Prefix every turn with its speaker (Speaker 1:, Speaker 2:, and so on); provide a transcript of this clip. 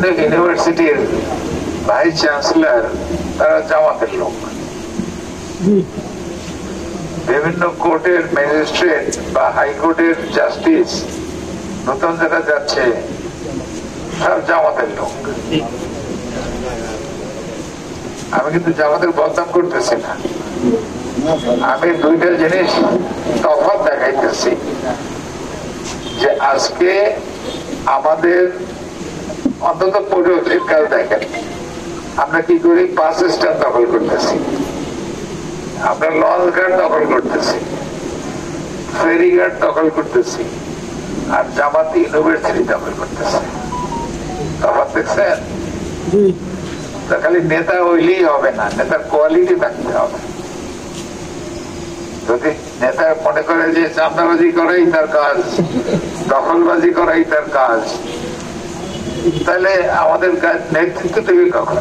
Speaker 1: বিভিন্ন ইউনিভার্সিটির vice chancellor তারা জামাতের লোক, বিভিন্ন কোর্টের ম্যাজিস্ট্রেট বা হাইকোর্টের জাস্টিস নতুন যারা যাচ্ছে সব জামাতের লোক। আমি কিন্তু জামাতের বদনাম করতেছি না, আমি দুইটা জিনিস তফাৎ দেখাইতেছি যে আজকে আমাদের অন্তত পরিবেশের কাজ দেখেন, আমরা কি করি, বাস স্ট্যান্ড দখল করতেছি, আমরা লঞ্চ ঘাট দখল করতেছি, ফেরি ঘাট দখল করতেছি, আর জামাত ইউনিভার্সিটি দখল করতেছে। তফাৎ দেখছেন? খালি নেতা হইলেই হবে না, নেতার কোয়ালিটি থাকতে হবে। যদি নেতা মনে করে যে চাঁদাবাজি করাই তার কাজ, দখলবাজি করাই তার কাজ, তাহলে আমাদের কাজ নেতৃত্ব দেবে কখন?